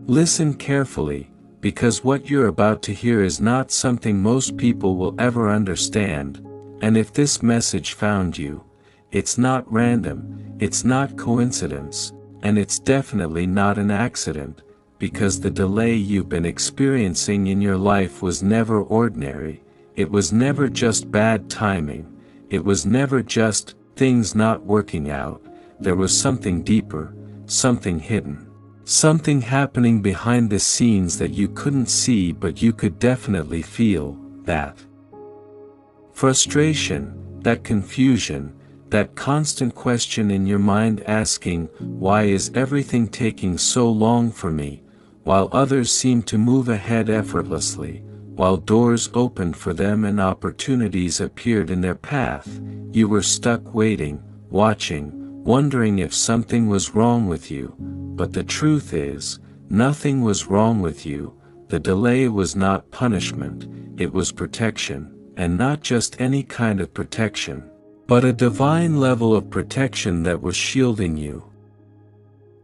Listen carefully, because what you're about to hear is not something most people will ever understand, and if this message found you, it's not random, it's not coincidence, and it's definitely not an accident, because the delay you've been experiencing in your life was never ordinary, it was never just bad timing, it was never just things not working out, there was something deeper, something hidden. Something happening behind the scenes that you couldn't see but you could definitely feel, that frustration, that confusion, that constant question in your mind asking, why is everything taking so long for me, while others seem to move ahead effortlessly, while doors opened for them and opportunities appeared in their path, you were stuck waiting, watching, wondering if something was wrong with you, but the truth is, nothing was wrong with you, the delay was not punishment, it was protection, and not just any kind of protection, but a divine level of protection that was shielding you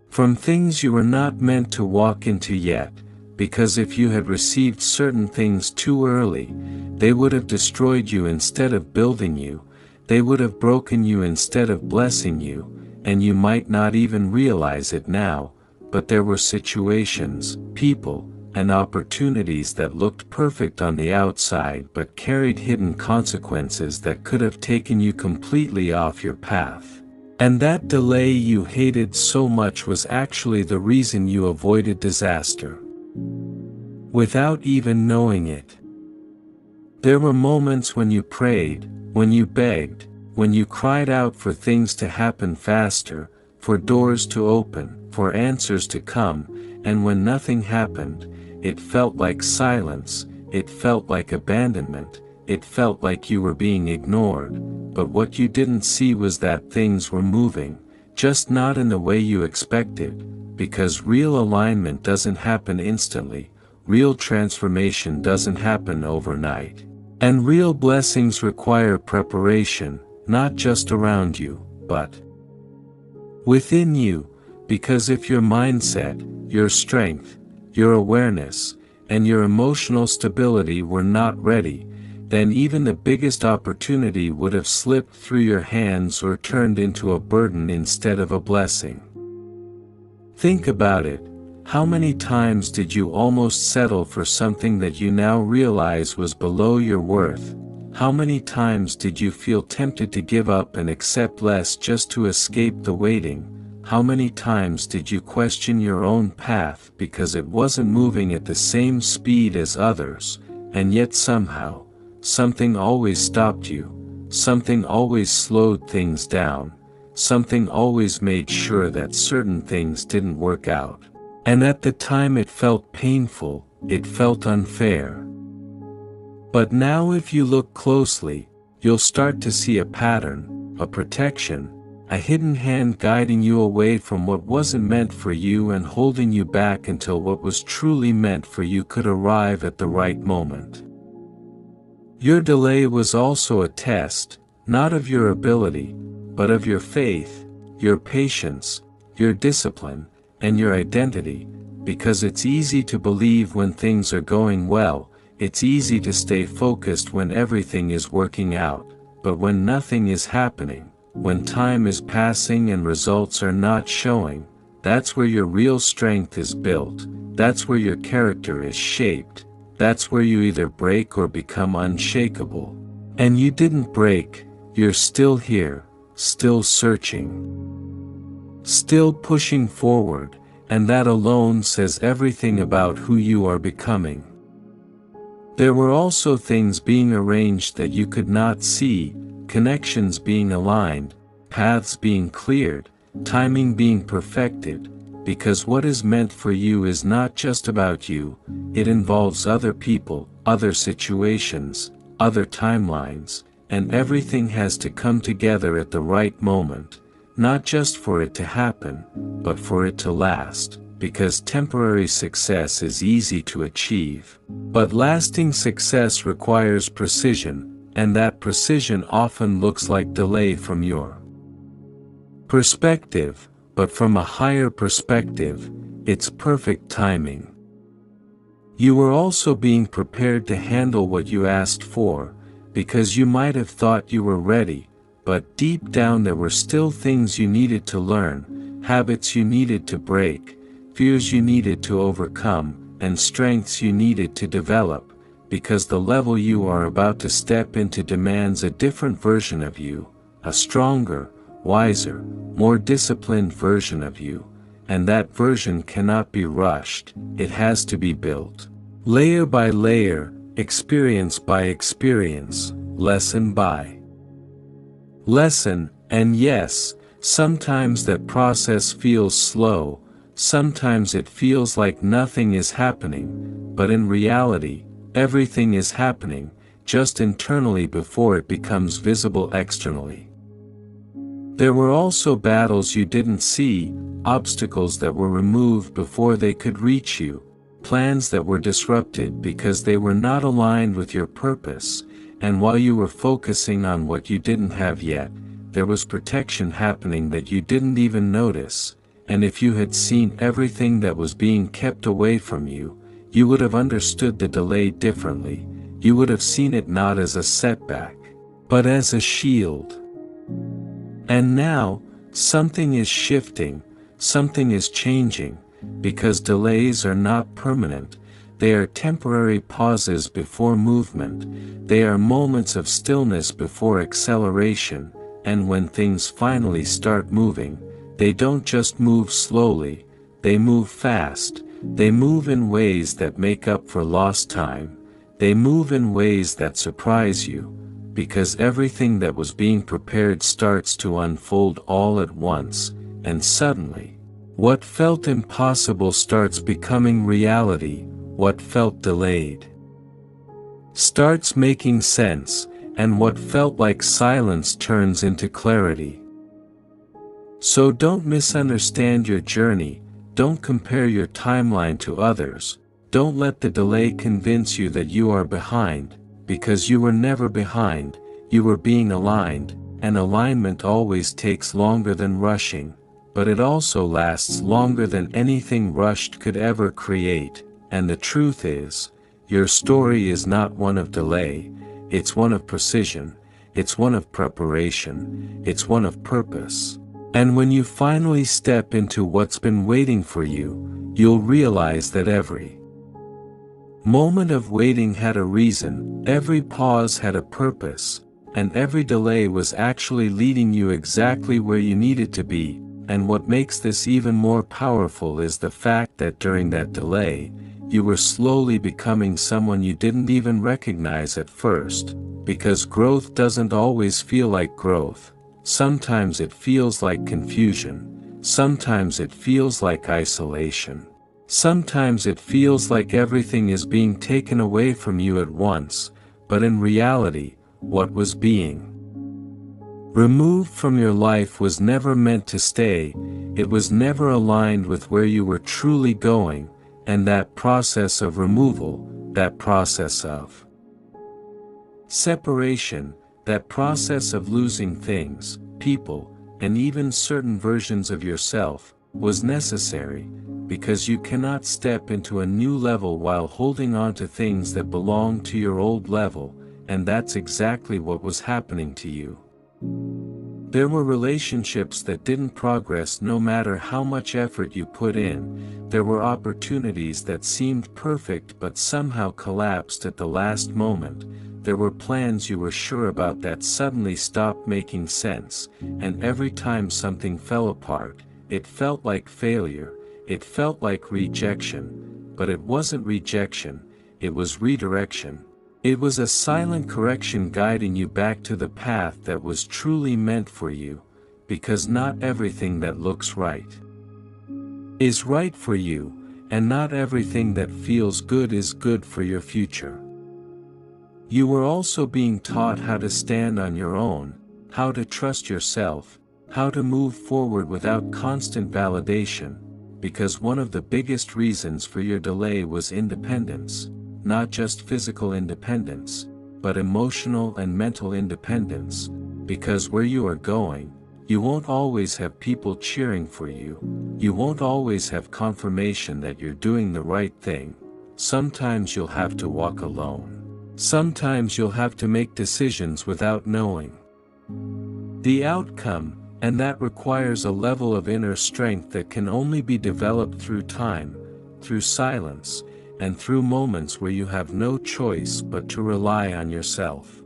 from things you were not meant to walk into yet, because if you had received certain things too early, they would have destroyed you instead of building you, they would have broken you instead of blessing you, and you might not even realize it now, but there were situations, people, and opportunities that looked perfect on the outside but carried hidden consequences that could have taken you completely off your path. And that delay you hated so much was actually the reason you avoided disaster, without even knowing it. There were moments when you prayed, when you begged, when you cried out for things to happen faster, for doors to open, for answers to come, and when nothing happened, it felt like silence, it felt like abandonment, it felt like you were being ignored, but what you didn't see was that things were moving, just not in the way you expected, because real alignment doesn't happen instantly, real transformation doesn't happen overnight. And real blessings require preparation, not just around you, but within you, because if your mindset, your strength, your awareness, and your emotional stability were not ready, then even the biggest opportunity would have slipped through your hands or turned into a burden instead of a blessing. Think about it. How many times did you almost settle for something that you now realize was below your worth? How many times did you feel tempted to give up and accept less just to escape the waiting? How many times did you question your own path because it wasn't moving at the same speed as others, and yet somehow, something always stopped you, something always slowed things down, something always made sure that certain things didn't work out. And at the time it felt painful, it felt unfair. But now if you look closely, you'll start to see a pattern, a protection, a hidden hand guiding you away from what wasn't meant for you and holding you back until what was truly meant for you could arrive at the right moment. Your delay was also a test, not of your ability, but of your faith, your patience, your discipline, and your identity, because it's easy to believe when things are going well, it's easy to stay focused when everything is working out, but when nothing is happening, when time is passing and results are not showing, that's where your real strength is built, that's where your character is shaped, that's where you either break or become unshakable. And you didn't break, you're still here, still searching, still pushing forward, and that alone says everything about who you are becoming. There were also things being arranged that you could not see, connections being aligned, paths being cleared, timing being perfected, because what is meant for you is not just about you, it involves other people, other situations, other timelines, and everything has to come together at the right moment, not just for it to happen, but for it to last, because temporary success is easy to achieve, but lasting success requires precision, and that precision often looks like delay from your perspective, but from a higher perspective, it's perfect timing. You were also being prepared to handle what you asked for, because you might have thought you were ready, but deep down there were still things you needed to learn, habits you needed to break, fears you needed to overcome, and strengths you needed to develop, because the level you are about to step into demands a different version of you, a stronger, wiser, more disciplined version of you, and that version cannot be rushed, it has to be built. Layer by layer, experience by experience, lesson by lesson, and yes, sometimes that process feels slow, sometimes it feels like nothing is happening, but in reality, everything is happening, just internally before it becomes visible externally. There were also battles you didn't see, obstacles that were removed before they could reach you, plans that were disrupted because they were not aligned with your purpose, and while you were focusing on what you didn't have yet, there was protection happening that you didn't even notice, and if you had seen everything that was being kept away from you, you would have understood the delay differently, you would have seen it not as a setback, but as a shield. And now, something is shifting, something is changing, because delays are not permanent, they are temporary pauses before movement, they are moments of stillness before acceleration, and when things finally start moving, they don't just move slowly, they move fast, they move in ways that make up for lost time, they move in ways that surprise you, because everything that was being prepared starts to unfold all at once, and suddenly, what felt impossible starts becoming reality, what felt delayed starts making sense, and what felt like silence turns into clarity. So don't misunderstand your journey, don't compare your timeline to others, don't let the delay convince you that you are behind, because you were never behind, you were being aligned, and alignment always takes longer than rushing, but it also lasts longer than anything rushed could ever create, and the truth is, your story is not one of delay, it's one of precision, it's one of preparation, it's one of purpose. And when you finally step into what's been waiting for you, you'll realize that every moment of waiting had a reason, every pause had a purpose, and every delay was actually leading you exactly where you needed to be. And what makes this even more powerful is the fact that during that delay, you were slowly becoming someone you didn't even recognize at first, because growth doesn't always feel like growth, sometimes it feels like confusion, sometimes it feels like isolation, sometimes it feels like everything is being taken away from you at once, but in reality, what was being removed from your life was never meant to stay, it was never aligned with where you were truly going, and that process of removal, that process of separation, that process of losing things, people, and even certain versions of yourself, was necessary, because you cannot step into a new level while holding on to things that belong to your old level, and that's exactly what was happening to you. There were relationships that didn't progress no matter how much effort you put in, there were opportunities that seemed perfect but somehow collapsed at the last moment, there were plans you were sure about that suddenly stopped making sense, and every time something fell apart, it felt like failure, it felt like rejection, but it wasn't rejection, it was redirection. It was a silent correction guiding you back to the path that was truly meant for you, because not everything that looks right is right for you, and not everything that feels good is good for your future. You were also being taught how to stand on your own, how to trust yourself, how to move forward without constant validation, because one of the biggest reasons for your delay was independence. Not just physical independence, but emotional and mental independence, because where you are going, You won't always have people cheering for you. You won't always have confirmation that you're doing the right thing. Sometimes you'll have to walk alone. Sometimes you'll have to make decisions without knowing the outcome, and that requires a level of inner strength that can only be developed through time, through silence, and through moments where you have no choice but to rely on yourself.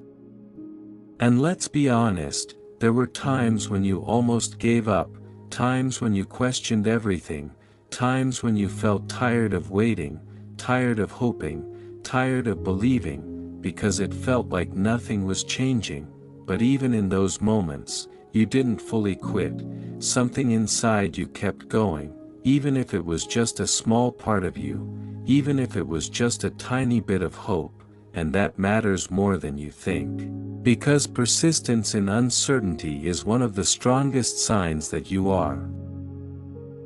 And let's be honest, there were times when you almost gave up, times when you questioned everything, times when you felt tired of waiting, tired of hoping, tired of believing, because it felt like nothing was changing. But even in those moments, you didn't fully quit. Something inside you kept going, even if it was just a small part of you, even if it was just a tiny bit of hope, and that matters more than you think. Because persistence in uncertainty is one of the strongest signs that you are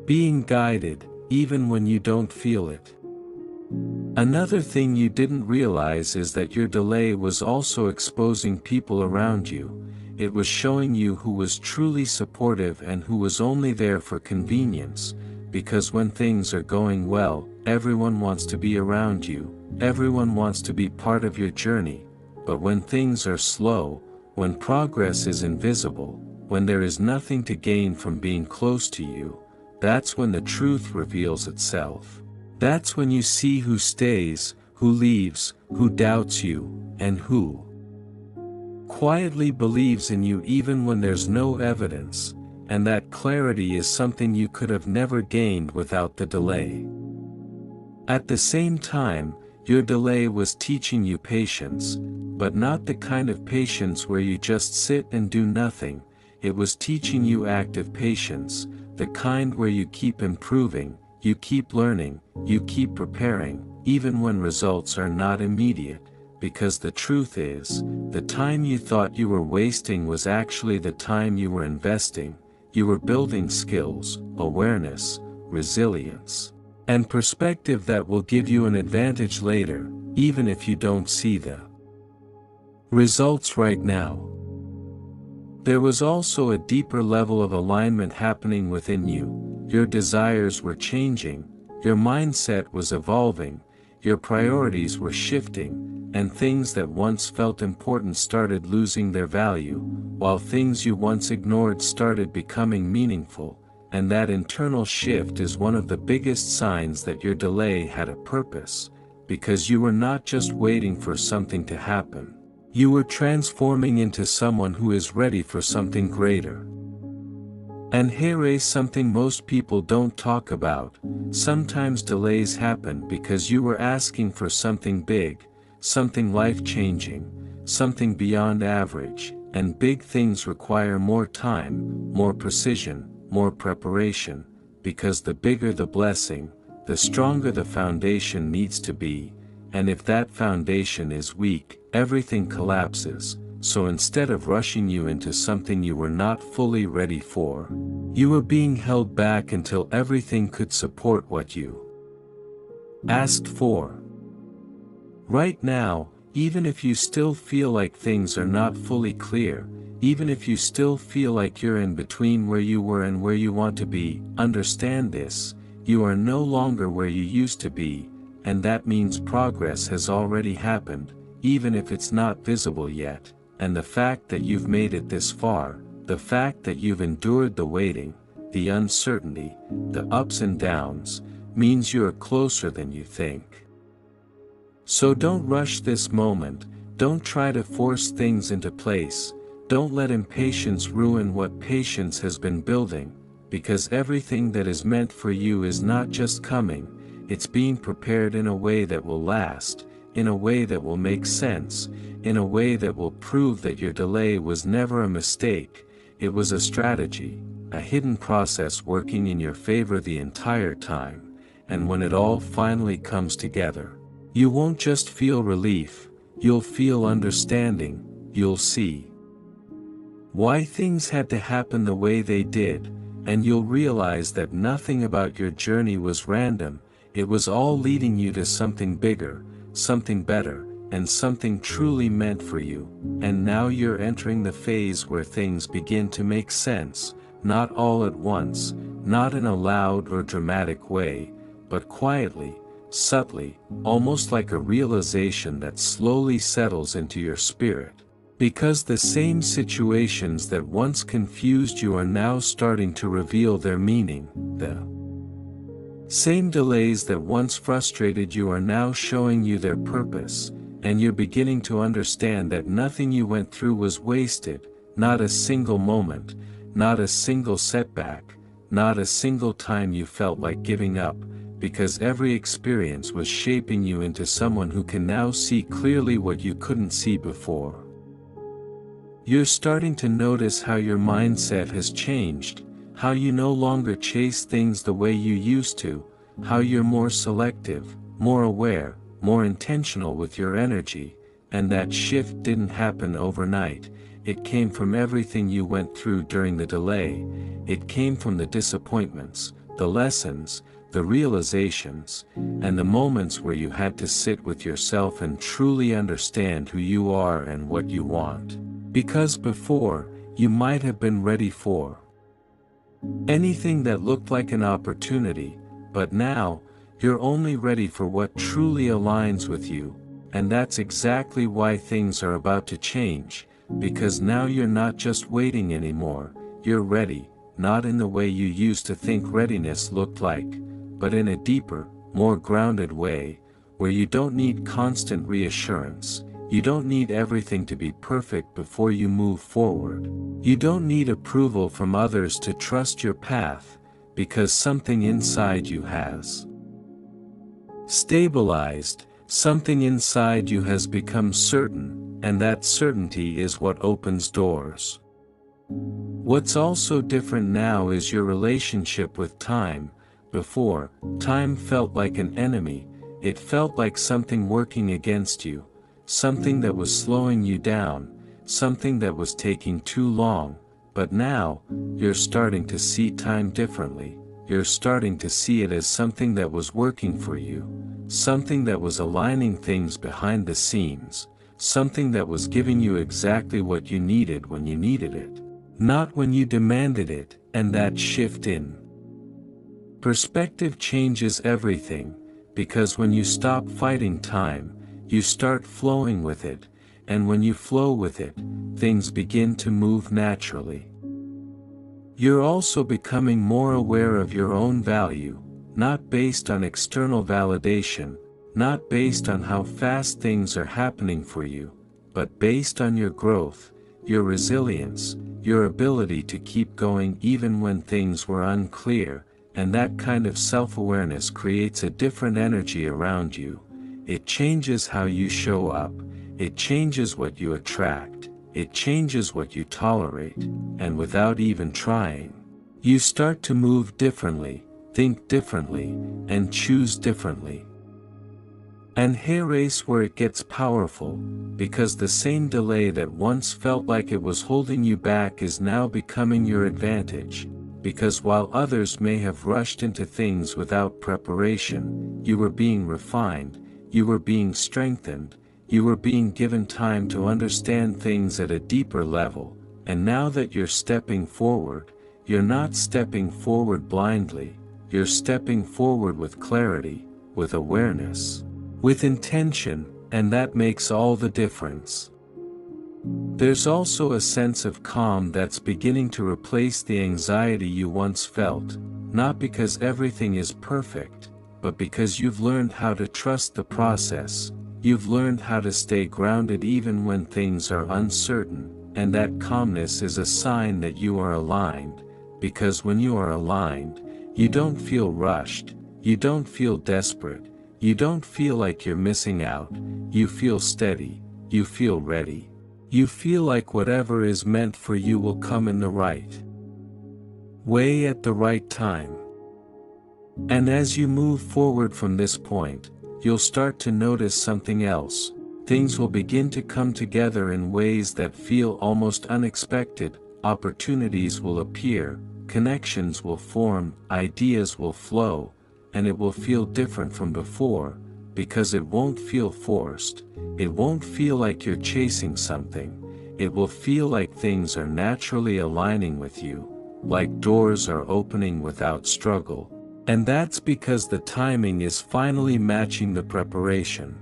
being guided, even when you don't feel it. Another thing you didn't realize is that your delay was also exposing people around you. It was showing you who was truly supportive and who was only there for convenience, because when things are going well, everyone wants to be around you, everyone wants to be part of your journey. But when things are slow, when progress is invisible, when there is nothing to gain from being close to you, that's when the truth reveals itself. That's when you see who stays, who leaves, who doubts you, and who quietly believes in you even when there's no evidence, and that clarity is something you could have never gained without the delay. At the same time, your delay was teaching you patience, but not the kind of patience where you just sit and do nothing. It was teaching you active patience, the kind where you keep improving, you keep learning, you keep preparing, even when results are not immediate, because the truth is, the time you thought you were wasting was actually the time you were investing. You were building skills, awareness, resilience, and perspective that will give you an advantage later, even if you don't see the results right now. There was also a deeper level of alignment happening within you. Your desires were changing, your mindset was evolving, your priorities were shifting, and things that once felt important started losing their value, while things you once ignored started becoming meaningful. And that internal shift is one of the biggest signs that your delay had a purpose, because you were not just waiting for something to happen. You were transforming into someone who is ready for something greater. And here is something most people don't talk about. Sometimes delays happen because you were asking for something big, something life-changing, something beyond average, and big things require more time, more precision, more preparation, because the bigger the blessing, the stronger the foundation needs to be, and if that foundation is weak, everything collapses. So instead of rushing you into something you were not fully ready for, you were being held back until everything could support what you asked for. Right now, even if you still feel like things are not fully clear, even if you still feel like you're in between where you were and where you want to be, understand this: you are no longer where you used to be, and that means progress has already happened, even if it's not visible yet. And the fact that you've made it this far, the fact that you've endured the waiting, the uncertainty, the ups and downs, means you're closer than you think. So don't rush this moment, don't try to force things into place, don't let impatience ruin what patience has been building, because everything that is meant for you is not just coming, it's being prepared in a way that will last, in a way that will make sense, in a way that will prove that your delay was never a mistake, it was a strategy, a hidden process working in your favor the entire time. And when it all finally comes together, you won't just feel relief, you'll feel understanding, you'll see why things had to happen the way they did, and you'll realize that nothing about your journey was random, it was all leading you to something bigger, something better, and something truly meant for you, and now you're entering the phase where things begin to make sense, not all at once, not in a loud or dramatic way, but quietly, subtly, almost like a realization that slowly settles into your spirit. Because the same situations that once confused you are now starting to reveal their meaning, the same delays that once frustrated you are now showing you their purpose, and you're beginning to understand that nothing you went through was wasted, not a single moment, not a single setback, not a single time you felt like giving up, because every experience was shaping you into someone who can now see clearly what you couldn't see before. You're starting to notice how your mindset has changed, how you no longer chase things the way you used to, how you're more selective, more aware, more intentional with your energy, and that shift didn't happen overnight. It came from everything you went through during the delay. It came from the disappointments, the lessons, the realizations, and the moments where you had to sit with yourself and truly understand who you are and what you want. Because before, you might have been ready for anything that looked like an opportunity, but now, you're only ready for what truly aligns with you, and that's exactly why things are about to change, because now you're not just waiting anymore, you're ready, not in the way you used to think readiness looked like, but in a deeper, more grounded way, where you don't need constant reassurance. You don't need everything to be perfect before you move forward. You don't need approval from others to trust your path, because something inside you has stabilized, something inside you has become certain, and that certainty is what opens doors. What's also different now is your relationship with time. Before, time felt like an enemy, it felt like something working against you. Something that was slowing you down, something that was taking too long, but now, you're starting to see time differently. You're starting to see it as something that was working for you, something that was aligning things behind the scenes, something that was giving you exactly what you needed when you needed it, not when you demanded it. And that shift in perspective changes everything, because when you stop fighting time, you start flowing with it, and when you flow with it, things begin to move naturally. You're also becoming more aware of your own value, not based on external validation, not based on how fast things are happening for you, but based on your growth, your resilience, your ability to keep going even when things were unclear, and that kind of self-awareness creates a different energy around you. It changes how you show up, it changes what you attract, it changes what you tolerate, and without even trying, you start to move differently, think differently, and choose differently. And here's where it gets powerful, because the same delay that once felt like it was holding you back is now becoming your advantage. Because while others may have rushed into things without preparation, you were being refined, you were being strengthened, you were being given time to understand things at a deeper level, and now that you're stepping forward, you're not stepping forward blindly, you're stepping forward with clarity, with awareness, with intention, and that makes all the difference. There's also a sense of calm that's beginning to replace the anxiety you once felt, not because everything is perfect, but because you've learned how to trust the process, you've learned how to stay grounded even when things are uncertain, and that calmness is a sign that you are aligned, because when you are aligned, you don't feel rushed, you don't feel desperate, you don't feel like you're missing out, you feel steady, you feel ready. You feel like whatever is meant for you will come in the right way at the right time. And as you move forward from this point, you'll start to notice something else. Things will begin to come together in ways that feel almost unexpected, opportunities will appear, connections will form, ideas will flow, and it will feel different from before, because it won't feel forced, it won't feel like you're chasing something, it will feel like things are naturally aligning with you, like doors are opening without struggle, and that's because the timing is finally matching the preparation.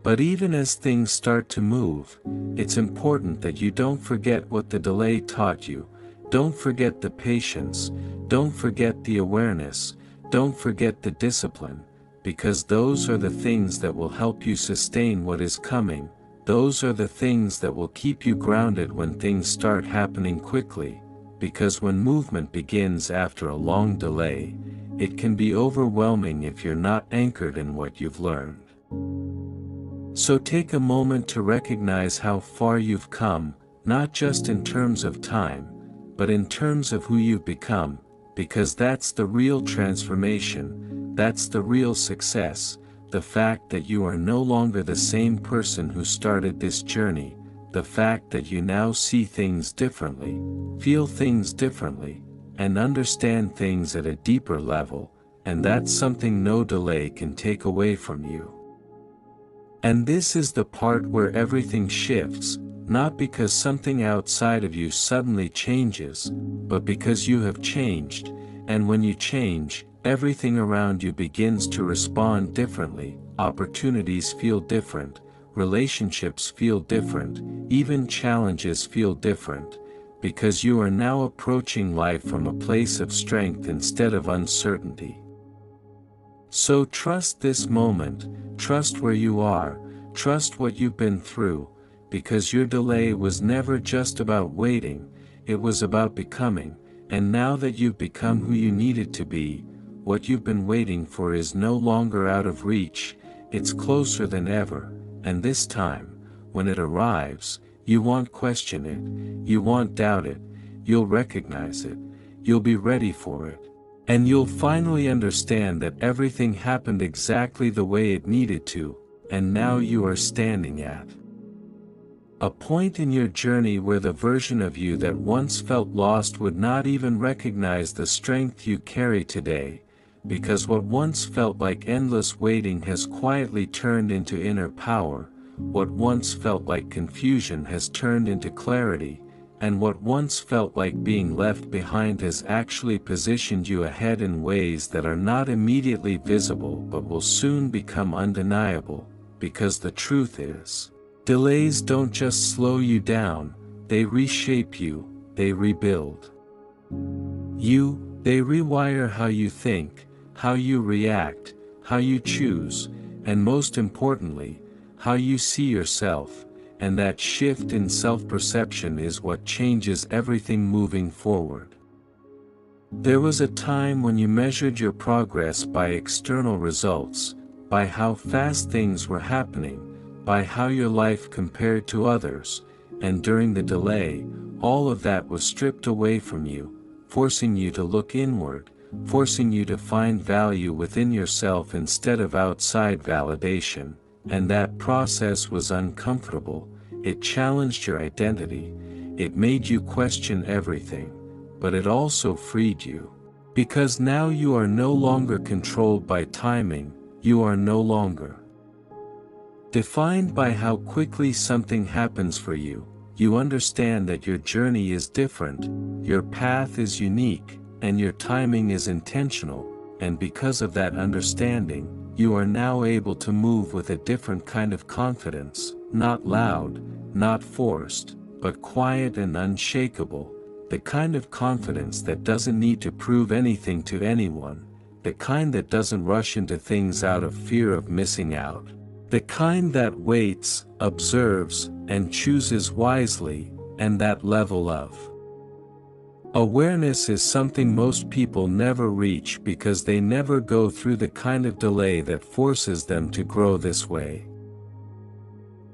But even as things start to move, it's important that you don't forget what the delay taught you. Don't forget the patience, don't forget the awareness, don't forget the discipline, because those are the things that will help you sustain what is coming. Those are the things that will keep you grounded when things start happening quickly, because when movement begins after a long delay, it can be overwhelming if you're not anchored in what you've learned. So take a moment to recognize how far you've come, not just in terms of time, but in terms of who you've become, because that's the real transformation, that's the real success, the fact that you are no longer the same person who started this journey, the fact that you now see things differently, feel things differently, and understand things at a deeper level, and that's something no delay can take away from you. And this is the part where everything shifts, not because something outside of you suddenly changes, but because you have changed, and when you change, everything around you begins to respond differently, opportunities feel different, relationships feel different, even challenges feel different, because you are now approaching life from a place of strength instead of uncertainty. So trust this moment, trust where you are, trust what you've been through, because your delay was never just about waiting, it was about becoming, and now that you've become who you needed to be, what you've been waiting for is no longer out of reach, it's closer than ever, and this time, when it arrives, you won't question it, you won't doubt it, you'll recognize it, you'll be ready for it. And you'll finally understand that everything happened exactly the way it needed to, and now you are standing at a point in your journey where the version of you that once felt lost would not even recognize the strength you carry today, because what once felt like endless waiting has quietly turned into inner power, what once felt like confusion has turned into clarity, and what once felt like being left behind has actually positioned you ahead in ways that are not immediately visible but will soon become undeniable, because the truth is, delays don't just slow you down, they reshape you, they rebuild you, they rewire how you think, how you react, how you choose, and most importantly, how you see yourself. And that shift in self-perception is what changes everything moving forward. There was a time when you measured your progress by external results, by how fast things were happening, by how your life compared to others, and during the delay, all of that was stripped away from you, forcing you to look inward, forcing you to find value within yourself instead of outside validation, and that process was uncomfortable. It challenged your identity, it made you question everything, but it also freed you. Because now you are no longer controlled by timing, you are no longer defined by how quickly something happens for you. You understand that your journey is different, your path is unique, and your timing is intentional, and because of that understanding, you are now able to move with a different kind of confidence, not loud, not forced, but quiet and unshakable, the kind of confidence that doesn't need to prove anything to anyone, the kind that doesn't rush into things out of fear of missing out, the kind that waits, observes, and chooses wisely, and that level of awareness is something most people never reach because they never go through the kind of delay that forces them to grow this way.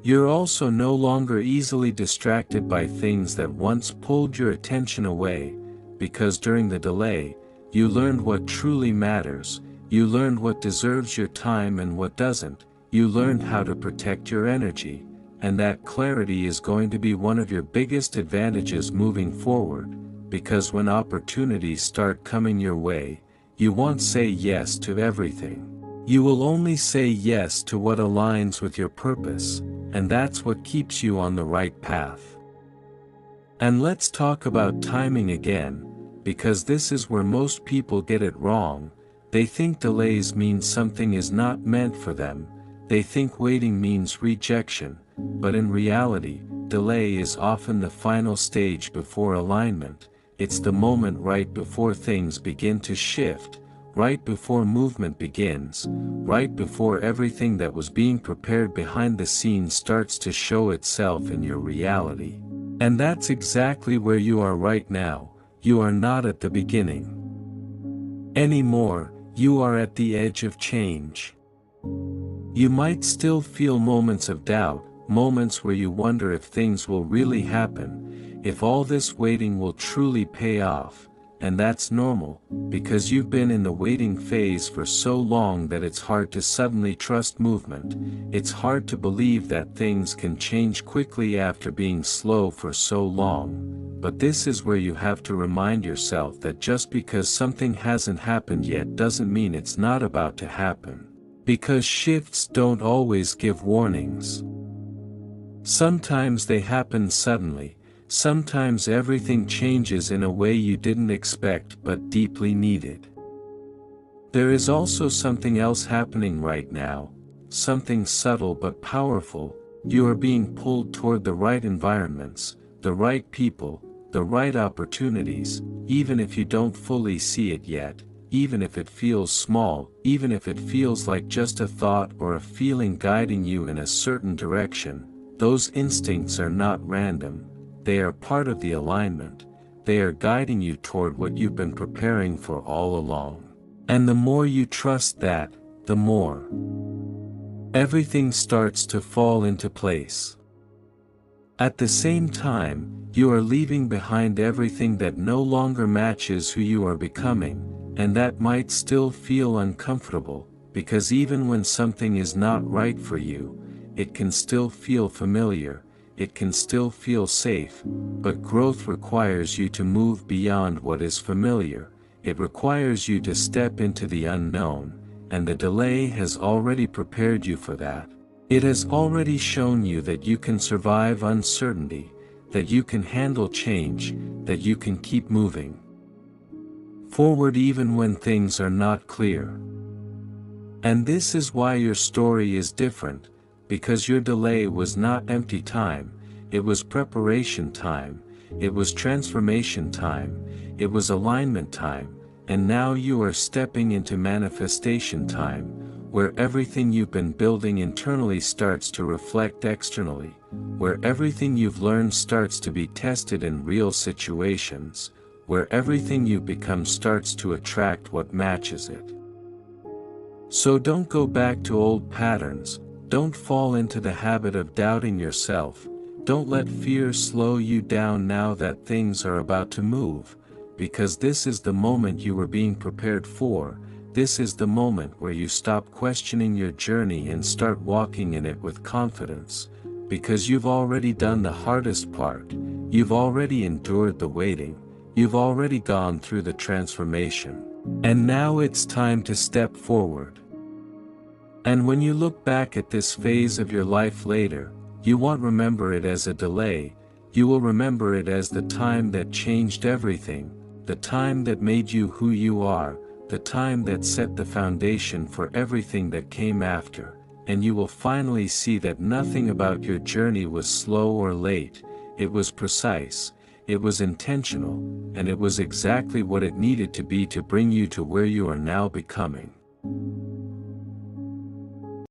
You're also no longer easily distracted by things that once pulled your attention away, because during the delay, you learned what truly matters, you learned what deserves your time and what doesn't, you learned how to protect your energy, and that clarity is going to be one of your biggest advantages moving forward. Because when opportunities start coming your way, you won't say yes to everything. You will only say yes to what aligns with your purpose, and that's what keeps you on the right path. And let's talk about timing again, because this is where most people get it wrong. They think delays mean something is not meant for them, they think waiting means rejection, but in reality, delay is often the final stage before alignment. It's the moment right before things begin to shift, right before movement begins, right before everything that was being prepared behind the scenes starts to show itself in your reality. And that's exactly where you are right now. You are not at the beginning anymore, you are at the edge of change. You might still feel moments of doubt, moments where you wonder if things will really happen, if all this waiting will truly pay off, and that's normal, because you've been in the waiting phase for so long that it's hard to suddenly trust movement. It's hard to believe that things can change quickly after being slow for so long. But this is where you have to remind yourself that just because something hasn't happened yet doesn't mean it's not about to happen. Because shifts don't always give warnings. Sometimes they happen suddenly. Sometimes everything changes in a way you didn't expect but deeply needed. There is also something else happening right now, something subtle but powerful. You are being pulled toward the right environments, the right people, the right opportunities, even if you don't fully see it yet, even if it feels small, even if it feels like just a thought or a feeling guiding you in a certain direction. Those instincts are not random. They are part of the alignment. They are guiding you toward what you've been preparing for all along. And the more you trust that, the more everything starts to fall into place. At the same time, you are leaving behind everything that no longer matches who you are becoming, and that might still feel uncomfortable, because even when something is not right for you, it can still feel familiar. It can still feel safe, but growth requires you to move beyond what is familiar. It requires you to step into the unknown, and the delay has already prepared you for that. It has already shown you that you can survive uncertainty, that you can handle change, that you can keep moving forward even when things are not clear. And this is why your story is different. Because your delay was not empty time, it was preparation time, it was transformation time, it was alignment time, and now you are stepping into manifestation time, where everything you've been building internally starts to reflect externally, where everything you've learned starts to be tested in real situations, where everything you've become starts to attract what matches it. So don't go back to old patterns. Don't fall into the habit of doubting yourself. Don't let fear slow you down now that things are about to move, because this is the moment you were being prepared for. This is the moment where you stop questioning your journey and start walking in it with confidence, because you've already done the hardest part. You've already endured the waiting. You've already gone through the transformation. And now it's time to step forward. And when you look back at this phase of your life later, you won't remember it as a delay, you will remember it as the time that changed everything, the time that made you who you are, the time that set the foundation for everything that came after, and you will finally see that nothing about your journey was slow or late. It was precise, it was intentional, and it was exactly what it needed to be to bring you to where you are now becoming.